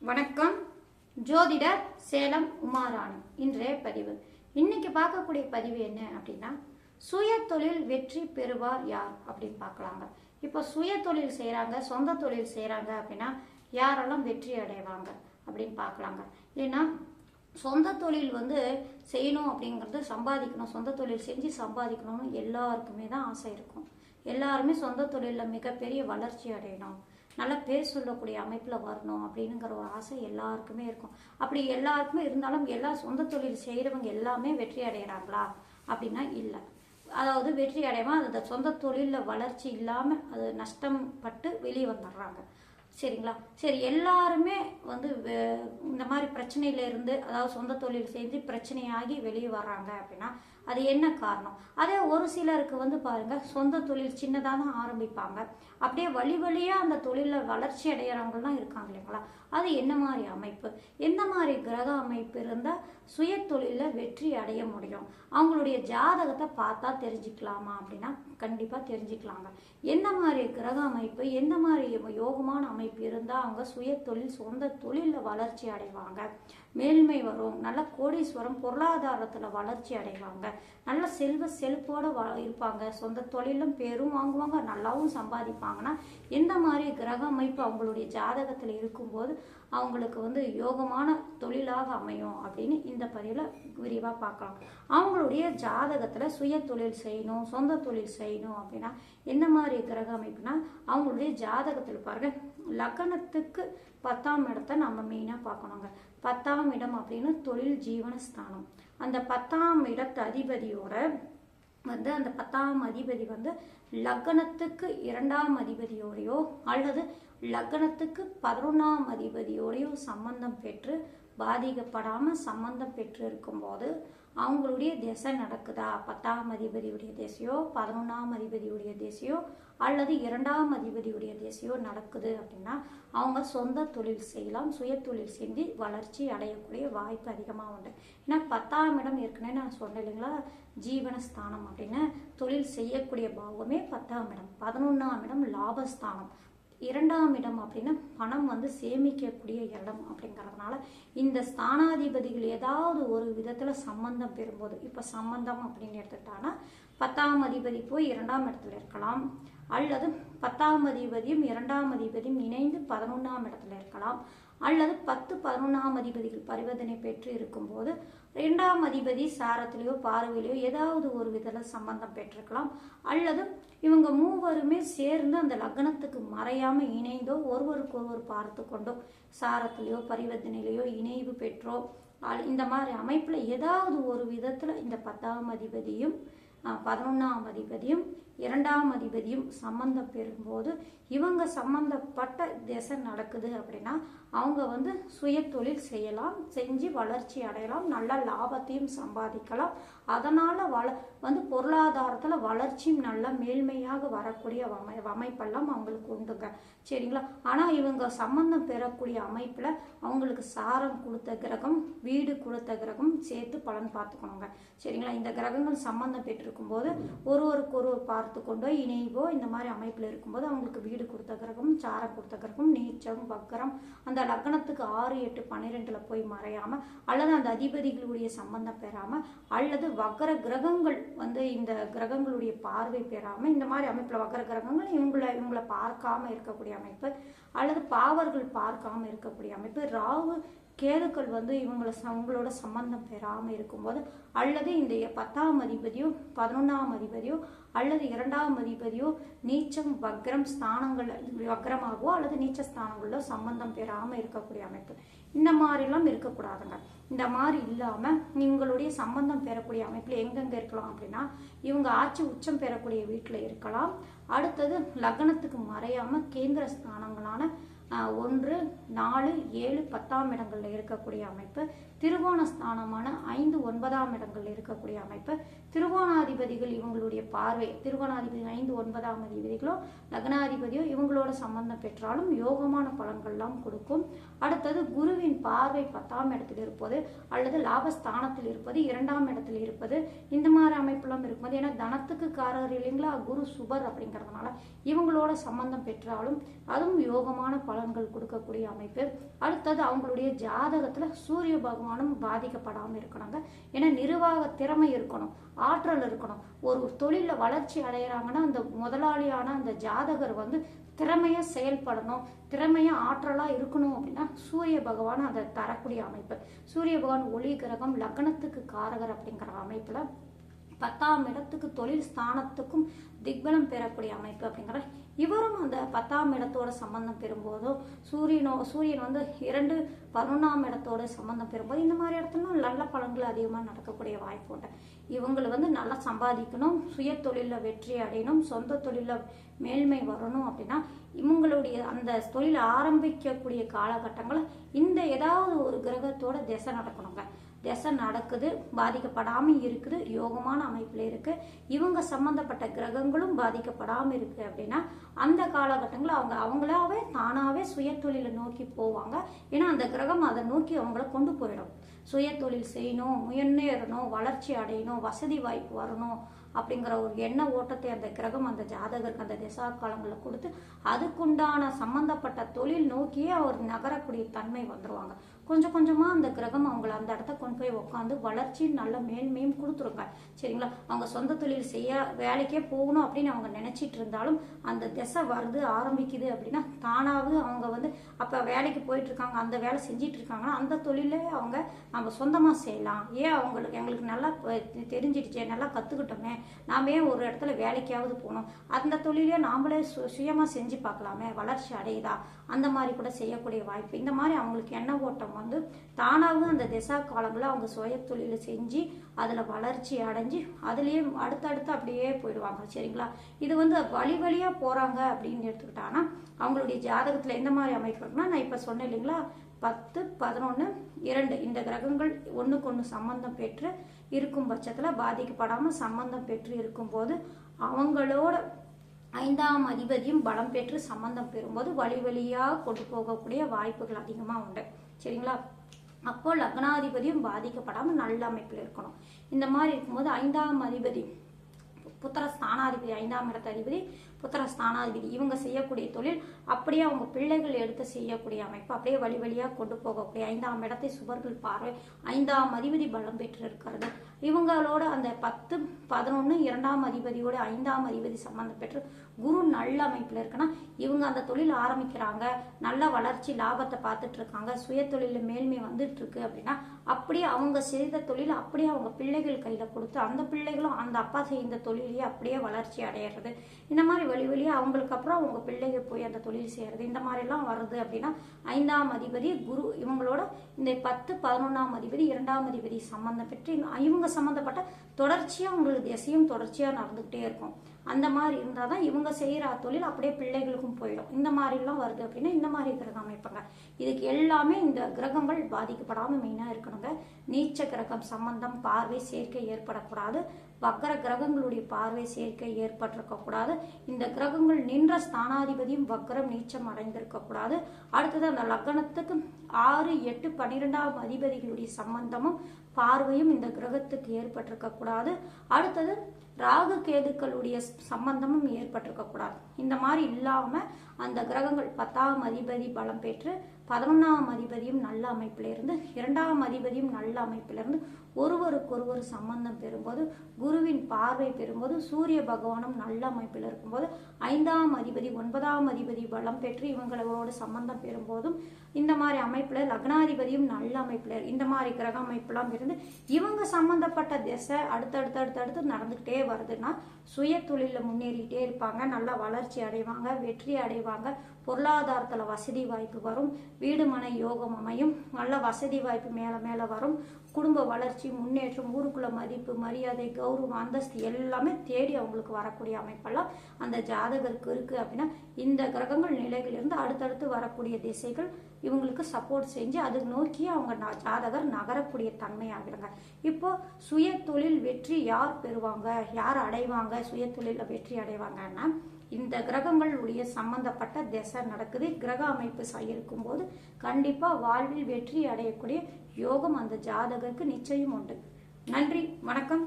வணக்கம். ஜோதிடர் சேலம் உமாராணி. இன்றைய பதிவு. இன்னைக்கு பார்க்கக்கூடிய பதிவு என்ன அப்படின்னா, சுய தொழில் வெற்றி பெறுவார் யார் அப்படின்னு பார்க்கலாங்க. இப்போ சுய தொழில் செய்கிறாங்க, சொந்த தொழில் செய்கிறாங்க அப்படின்னா யாரெல்லாம் வெற்றி அடைவாங்க அப்படின்னு பார்க்கலாங்க. ஏன்னா சொந்த தொழில் செய்யணும் அப்படிங்கிறது, சம்பாதிக்கணும், சொந்த தொழில் செஞ்சு சம்பாதிக்கணும்னு எல்லாருக்குமே தான் ஆசை இருக்கும். எல்லாருமே சொந்த தொழிலில் மிகப்பெரிய வளர்ச்சி அடையணும், நல்ல பேர் சொல்லக்கூடிய அமைப்பில் வரணும் அப்படிங்கிற ஒரு ஆசை எல்லாருக்குமே இருக்கும். அப்படி எல்லாருக்குமே இருந்தாலும் எல்லா சொந்த தொழில் செய்கிறவங்க எல்லாமே வெற்றி அடைகிறாங்களா அப்படின்னா இல்லை. அதாவது வெற்றி அடையாமல் அந்த சொந்த தொழிலில் வளர்ச்சி இல்லாமல் அது நஷ்டம் பட்டு வெளியே வந்துடுறாங்க. சரிங்களா? சரி, எல்லாருமே இந்த மாதிரி பிரச்சனையிலேருந்து, அதாவது சொந்த தொழில் செஞ்சு பிரச்சனையாகி வெளியே வர்றாங்க அப்படின்னா அது என்ன காரணம்? அதே ஒரு சிலருக்கு பாருங்க, சொந்த தொழில் சின்னதாக தான் ஆரம்பிப்பாங்க, அப்படியே வழி வழியாக அந்த தொழிலில் வளர்ச்சி அடைகிறவங்கலாம் இருக்காங்க இல்லைங்களா? அது என்ன மாதிரி அமைப்பு, எந்த மாதிரி கிரக அமைப்பு இருந்தால் சுய தொழிலில் வெற்றி அடைய முடியும்? அவங்களுடைய ஜாதகத்தை பார்த்தா தெரிஞ்சுக்கலாமா அப்படின்னா கண்டிப்பாக தெரிஞ்சுக்கலாங்க. எந்த மாதிரி கிரக அமைப்பு, எந்த மாதிரி யோகமான அமைப்பு இருந்தால் அவங்க சுய தொழில் சொந்த தொழிலில் வளர்ச்சி அடைவாங்க, மேல்மை வரும், நல்ல கோடீஸ்வரம் பொருளாதாரத்தில் வளர்ச்சி அடைவாங்க, நல்ல செழிப்போடு இருப்பாங்க, சொந்த தொழிலும் பேரும் வாங்குவாங்க, நல்லாவும் சம்பாதிப்பாங்கன்னா எந்த மாதிரி கிரக அமைப்பு அவங்களுடைய ஜாதகத்தில் இருக்கும்போது அவங்களுக்கு யோகமான தொழிலாக அமையும் அப்படின்னு இந்த பதிவில் விரிவாக பார்க்கலாம். அவங்களுடைய ஜாதகத்தில் சுய தொழில் செய்யணும், சொந்த தொழில் செய்யணும் அப்படின்னா எந்த மாதிரி கிரக அமைப்புனா, அவங்களுடைய ஜாதகத்தில் பாருங்க, லக்னத்துக்கு 10ஆம் இடத்தை நம்ம மெயினாக பார்க்கணுங்க. 10ஆம் இடம் அப்படின்னு தொழில் ஜீவனஸ்தானம். அந்த 10ஆம் இடத்து அதிபதியோட அந்த 10ஆம் அதிபதி லக்னத்துக்கு 2ஆம் அதிபதியோடையோ அல்லது லக்னத்துக்கு 11ஆம் அதிபதியோடையோ சம்பந்தம் பெற்று பாதிக்கப்படாமல் சம்பந்தம் பெற்று இருக்கும்போது அவங்களுடைய திசை நடக்குதா, 10ஆம் அதிபதியுடைய திசையோ 11ஆம் அதிபதியுடைய திசையோ அல்லது 2ஆம் அதிபதியுடைய திசையோ நடக்குது அப்படின்னா அவங்க சொந்த தொழில் செய்யலாம், சுய தொழில் செஞ்சு வளர்ச்சி அடையக்கூடிய வாய்ப்பு அதிகமாக உண்டு. ஏன்னா 10ஆம் இடம் ஏற்கனவே நான் சொன்னேன் இல்லைங்களா, ஜீவனஸ்தானம் அப்படின்னு தொழில் செய்யக்கூடிய பாவமே 10ஆம் இடம். 11ஆம் இடம் லாபஸ்தானம். 2ஆம் இடம் அப்படின்னா பணம் சேமிக்கக்கூடிய இடம் அப்படிங்கிறதுனால இந்த ஸ்தானாதிபதிகள் ஏதாவது ஒரு விதத்தில் சம்பந்தம் பெறும்போது, இப்போ சம்பந்தம் அப்படின்னு எடுத்துக்கிட்டாங்கன்னா 10ஆம் அதிபதி போய் 2ஆம் இடத்துல இருக்கலாம், அல்லது 10ஆம் அதிபதியும் 2ஆம் அதிபதியும் இணைந்து 11ஆம் இடத்துல இருக்கலாம், அல்லது 10-11ஆம் அதிபதிகள் பரிவர்த்தனை பெற்று இருக்கும்போது 2ஆம் அதிபதி சாரத்திலேயோ பார்வையிலையோ ஏதாவது ஒரு விதத்தில் சம்பந்தம் பெற்றிருக்கலாம், அல்லது இவங்க மூவருமே சேர்ந்து அந்த லக்னத்துக்கு மறையாமல் இணைந்தோ ஒருவருக்கு ஒருவர் பார்த்து கொண்டோ சாரத்திலேயோ பரிவர்த்தனையிலையோ இணைவு பெற்றோ இந்த மாதிரி அமைப்பில் ஏதாவது ஒரு விதத்தில் இந்த 10ஆம் அதிபதியும் 11ஆம் அதிபதியும் 2ஆம் அதிபதியும் சம்பந்தம் பெறும்போது இவங்க சம்பந்தப்பட்ட திசை நடக்குது அப்படின்னா அவங்க சுய தொழில் செய்யலாம், செஞ்சு வளர்ச்சி அடையலாம், நல்ல லாபத்தையும் சம்பாதிக்கலாம், அதனால் பொருளாதாரத்தில் வளர்ச்சியும் நல்ல மேல்மையாக வரக்கூடிய அமைப்பெல்லாம் அவங்களுக்கு உண்டுங்க. சரிங்களா? ஆனால் இவங்க சம்பந்தம் பெறக்கூடிய அமைப்பில் அவங்களுக்கு சாரம் கொடுத்த கிரகம், வீடு கொடுத்த கிரகம் சேர்த்து பலன் பார்த்துக்கணுங்க. சரிங்களா? இந்த கிரகங்கள் சம்பந்தம் பெற்றிருக்கும் போது ஒருவருக்கு ஒருவர் பார்த்து கொண்டோ இணைவோ இந்த மாதிரி அமைப்பில் இருக்கும்போது அவங்களுக்கு வீடு கொடுத்த கிரகம், சாரம் கொடுத்த கிரகம், நீச்சம், வக்கரம் அந்த லக்னத்துக்கு 6, 8, 12 போய் மறையாமல், அல்லது அந்த அதிபதிகளுடைய சம்பந்தம் பெறாமல், அல்லது வக்கர கிரகங்கள் இந்த கிரகங்களுடைய பார்வை பெறாமல், இந்த மாதிரி அமைப்பில் வக்கர கிரகங்கள் இவங்களை பார்க்காம இருக்கக்கூடிய அமைப்பு, அல்லது பாவர்கள் பார்க்காம இருக்கக்கூடிய அமைப்பு, ராகு கேதுக்கள் இவங்களோட சம்பந்தம் பெறாமல் இருக்கும்போது, அல்லது இந்த 10ஆம் அதிபதியோ 11ஆம் அதிபதியோ அல்லது 2ஆம் அதிபதியோ நீச்சம் வக்ரம் ஸ்தானங்கள் வக்ரமாகவோ அல்லது நீச்ச ஸ்தானங்களோ சம்பந்தம் பெறாமல் இருக்கக்கூடிய அமைப்பு, இந்த மாதிரிலாம் இருக்கக்கூடாதுங்க. இந்த மாதிரி இல்லாமல் இவங்களுடைய சம்பந்தம் பெறக்கூடிய அமைப்பில் எங்கெங்கே இருக்கலாம் அப்படின்னா, இவங்க ஆட்சி உச்சம் பெறக்கூடிய வீட்டில் இருக்கலாம், அடுத்தது லக்னத்துக்கு மறையாமல் கேந்திர ஸ்தானங்களான 1, 4, 7, 10ஆம் இடங்களில் இருக்கக்கூடிய அமைப்பு, திருவோண ஸ்தானமான 5, 9ஆம் இடங்களில் இருக்கக்கூடிய அமைப்பு, திருவோணாதிபதிகள் இவங்களுடைய பார்வை, திருவோணாதிபதி 5, 9ஆம் அதிபதிகளோ லக்னாதிபதியோ இவங்களோட சம்பந்தம் பெற்றாலும் யோகமான பலன்கள்லாம் கொடுக்கும். அடுத்தது குருவின் பார்வை 10ஆம் இடத்தில் இருப்பது அல்லது லாபஸ்தானத்தில் இருப்பது, 2ஆம் இடத்தில் இருப்பது, இந்த மாதிரி அமைப்பெல்லாம் இருக்கும்போது, ஏன்னா தனத்துக்கு காரர் இல்லைங்களா குரு சுபர் அப்படிங்கிறதுனால இவங்களோட சம்பந்தம் பெற்றாலும் அதுவும் யோகமான பலன்கள் கொடுக்கக்கூடிய அமைப்பு. அடுத்தது அவங்களுடைய ஜாதகத்துல சூரிய பகவானும் பாதிக்கப்படாமல் இருக்கணுங்க. ஏன்னா நிர்வாக திறமை இருக்கணும், ஆற்றல் இருக்கணும். ஒரு தொழில வளர்ச்சி அடைகிறாங்கன்னா அந்த முதலாளியான அந்த ஜாதகர் வந்து திறமையா செயல்படணும், திறமையா ஆற்றலா இருக்கணும் அப்படின்னா சூரிய பகவான் அதை தரக்கூடிய அமைப்பு. சூரிய பகவான் ஒளி கிரகம், லக்னத்துக்கு காரகர் அப்படிங்கிற அமைப்புல 10ஆம் இடத்துக்கு தொழில் ஸ்தானத்துக்கும் திக்பலம் பெறக்கூடிய அமைப்பு அப்படிங்கிற இவரும் அந்த 10ஆம் இடத்தோட சம்பந்தம் பெறும்போதும் சூரியன் வந்து 2-11ஆம் இடத்தோட சம்பந்தம் பெறும்போது இந்த மாதிரி இடத்துல நல்ல பலன்கள் அதிகமாக நடக்கக்கூடிய வாய்ப்பு உண்டு. இவங்களை வந்து நல்லா சம்பாதிக்கணும், சுய தொழில வெற்றி அடையணும், சொந்த தொழில மேல்மை வரணும் அப்படின்னா இவங்களுடைய அந்த தொழில் ஆரம்பிக்கக்கூடிய காலகட்டங்கள் இந்த ஏதாவது ஒரு கிரகத்தோட திசை நடக்கணுங்க. திசை நடக்குது, பாதிக்கப்படாமல் இருக்குது, யோகமான அமைப்பில் இருக்கு, இவங்க சம்பந்தப்பட்ட கிரகங்களும் பாதிக்கப்படாமல் இருக்கு அப்படின்னா அந்த காலகட்டங்களில் அவங்களாவே தானாவே சுய தொழிலை நோக்கி போவாங்க. ஏன்னா அந்த கிரகம் அதை நோக்கி அவங்கள கொண்டு போயிடும். சுய தொழில் செய்யணும், முன்னேறணும், வளர்ச்சி அடையணும், வசதி வாய்ப்பு வரணும் அப்படிங்கிற ஒரு எண்ண ஓட்டத்தை அந்த கிரகம் அந்த ஜாதகருக்கு அந்த திசா காலங்களில் கொடுத்து அதுக்குண்டான சம்பந்தப்பட்ட தொழில் நோக்கியே அவர் நகரக்கூடிய தன்மை வந்துருவாங்க. கொஞ்சம் கொஞ்சமா அந்த கிரகம் அவங்கள அந்த இடத்த கொண்டு போய் உட்காந்து வளர்ச்சி நல்ல மேன்மையும் கொடுத்துருங்க. சரிங்களா? அவங்க சொந்த தொழில் செய்ய வேலைக்கே போகணும் அப்படின்னு அவங்க நினைச்சிட்டு இருந்தாலும் அந்த திசை வருது ஆரம்பிக்குது அப்படின்னா தானாவது அவங்க வந்து அப்ப வேலைக்கு போயிட்டு இருக்காங்க, அந்த வேலை செஞ்சிட்டு இருக்காங்கன்னா அந்த தொழிலே அவங்க நம்ம சொந்தமா செய்யலாம். ஏன் எங்களுக்கு நல்லா தெரிஞ்சிடுச்சே, நல்லா கத்துக்கிட்டோமே, நாம ஏன் ஒரு இடத்துல வேலைக்காவது போகணும், அந்த தொழிலே நாமளே சுயமா செஞ்சு பார்க்கலாமே, வளர்ச்சி அடையுதா, அந்த மாதிரி கூட செய்யக்கூடிய வாய்ப்பு. இந்த மாதிரி அவங்களுக்கு எண்ண ஓட்டம் வந்து தானாகவும் அந்த திசா காலங்களில் அவங்க சுய தொழிலை செஞ்சு அதுல வளர்ச்சி அடைஞ்சு அதுலயே அடுத்தடுத்து அப்படியே போயிடுவாங்க. சரிங்களா? இது வந்து வழியா போறாங்க அப்படின்னு எடுத்துக்கிட்டாங்கன்னா அவங்களுடைய ஜாதகத்துல எந்த மாதிரி அமைப்பு இருக்குன்னா நான் இப்ப சொன்னேன் இல்லைங்களா, 10, 11, 2 இந்த கிரகங்கள் ஒண்ணுக்கு ஒண்ணு சம்பந்தம் பெற்று இருக்கும் பட்சத்துல பாதிக்கப்படாம சம்பந்தம் பெற்று இருக்கும் போது அவங்களோட 5ஆம் அதிபதியும் பலம் பெற்று சம்பந்தம் பெறும்போது வழியா கொண்டு போகக்கூடிய வாய்ப்புகள் அதிகமா உண்டு. சரிங்களா? அப்போ லக்னாதிபதியும் பாதிக்கப்படாம நல்ல அமைப்பில் இருக்கணும். இந்த மாதிரி இருக்கும்போது 5ஆம் அதிபதி புத்திர ஸ்தானாதிபதி, 5ஆம் இடத்த அதிபதி புத்திர ஸ்தானாதிபதி இவங்க செய்யக்கூடிய தொழில் அப்படியே அவங்க பிள்ளைகள் எடுத்து செய்யக்கூடிய அமைப்பு அப்படியே வழியா கொண்டு போகக்கூடிய 5ஆம் இடத்தை சுபர்கள் பார்வை, 5ஆம் அதிபதி பலம் பெற்று இருக்கிறது. இவங்களோட அந்த 10, 11 2ஆம் அதிபதியோட 5ஆம் அதிபதி சம்பந்தம் பெற்று குரு நல்ல அமைப்புல இருக்குன்னா இவங்க அந்த தொழில் ஆரம்பிக்கிறாங்க, நல்ல வளர்ச்சி லாபத்தை பார்த்துட்டு இருக்காங்க, சுய தொழில மேல்மை வந்துட்டு இருக்கு அப்படின்னா அப்படியே அவங்க செய்த தொழில் அப்படியே அவங்க பிள்ளைகள் கையில கொடுத்து அந்த பிள்ளைகளும் அந்த அப்பா செய்த தொழிலையே அப்படியே வளர்ச்சி அடையிறது. இந்த மாதிரி வழியா அவங்களுக்கு அப்புறம் அவங்க பிள்ளைகள் போய் அந்த தொழில் செய்யறது, இந்த மாதிரி எல்லாம் வருது அப்படின்னா 5ஆம் அதிபதி குரு இவங்களோட இந்த 10, 11ஆம் அதிபதி 2ஆம் அதிபதி சம்பந்தம் பெற்று இவங்க சம்பந்தப்பட்ட தொடர்ச்சியா உங்களுக்கு திசையும் தொடர்ச்சியா நடந்துகிட்டே இருக்கும். அந்த மாதிரி இருந்தாதான் இவங்க செய்யற தொழில் அப்படியே பிள்ளைகளுக்கும் போயிடும். இந்த மாதிரி எல்லாம் வருது அப்படின்னா இந்த மாதிரி கிரகம் அமைப்பாங்க. இதுக்கு எல்லாமே இந்த கிரகங்கள் பாதிக்கப்படாம மெயினா இருக்கணுங்க. நீச்ச கிரகம் சம்பந்தம் பார்வை சேர்க்கை ஏற்படக்கூடாது, வக்கர கிரகங்களுடைய பார்வை சேர்க்கை ஏற்பட்டிருக்க கூடாது, இந்த கிரகங்கள் நின்ற ஸ்தானாதிபதியும் வக்கரம் நீச்சம் அடைந்திருக்க கூடாது. அடுத்தது அந்த லக்னத்துக்கு 6, 8, 12ஆம் அதிபதிகளுடைய சம்பந்தமும் பார்வையும் இந்த கிரகத்துக்கு ஏற்பட்டிருக்க கூடாது. அடுத்தது ராகு கேதுக்களுடைய சம்பந்தமும் ஏற்பட்டிருக்க கூடாது. இந்த மாதிரி இல்லாம அந்த கிரகங்கள் 10ஆம் அதிபதி பலம் பெற்று 11ஆம் அதிபதியும் நல்ல அமைப்பில இருந்து 2ஆம் அதிபதியும் நல்ல அமைப்பில இருந்து ஒருவருக்கொருவர் சம்பந்தம் பெறும்போது குருவின் பார்வை பெறும்போது சூரிய பகவானும் நல்ல அமைப்பில் இருக்கும்போது 5ஆம் அதிபதி 9ஆம் அதிபதி பலம் பெற்று இவங்களோட சம்பந்தம் பெறும்போதும் இந்த மாதிரி அமைப்புல லக்னாதிபதியும் நல்ல அமைப்புல இந்த மாதிரி கிரக அமைப்புலாம் இருந்து இவங்க சம்பந்தப்பட்ட திசை அடுத்தடுத்து நடந்துகிட்டே வருதுன்னா சுய தொழில முன்னேறிட்டே இருப்பாங்க, நல்லா வளர்ச்சி அடைவாங்க, வெற்றி அடைவாங்க, பொருளாதாரத்துல வசதி வாய்ப்பு வரும், வீடு மனை யோகம் அமையும், நல்ல வசதி வாய்ப்பு மேல வரும், குடும்ப வளர்ச்சி முன்னேற்றம், ஊருக்குள்ள மதிப்பு மரியாதை கௌரவம் அந்தஸ்து எல்லாமே தேடி அவங்களுக்கு வரக்கூடிய அமைப்பெல்லாம் அந்த ஜாதகருக்கு இருக்கு அப்படின்னா இந்த கிரகங்கள் நிலைகளிலிருந்து அடுத்தடுத்து வரக்கூடிய திசைகள் இவங்களுக்கு சப்போர்ட் செஞ்சு அது நோக்கி அவங்க ஜாதகர் நகரக்கூடிய தன்மை ஆகிடுங்க. இப்போ சுய தொழில் வெற்றி யார் பெறுவாங்க, யார் அடைவாங்க, சுய தொழில வெற்றி அடைவாங்கன்னா இந்த கிரகங்களுடைய சம்பந்தப்பட்ட திசை நடக்குது. கிரக அமைப்பு இருக்கும் போது கண்டிப்பா வாழ்வில் வெற்றி அடையக்கூடிய யோகம் அந்த ஜாதகருக்கு நிச்சயம் உண்டு. நன்றி, வணக்கம்.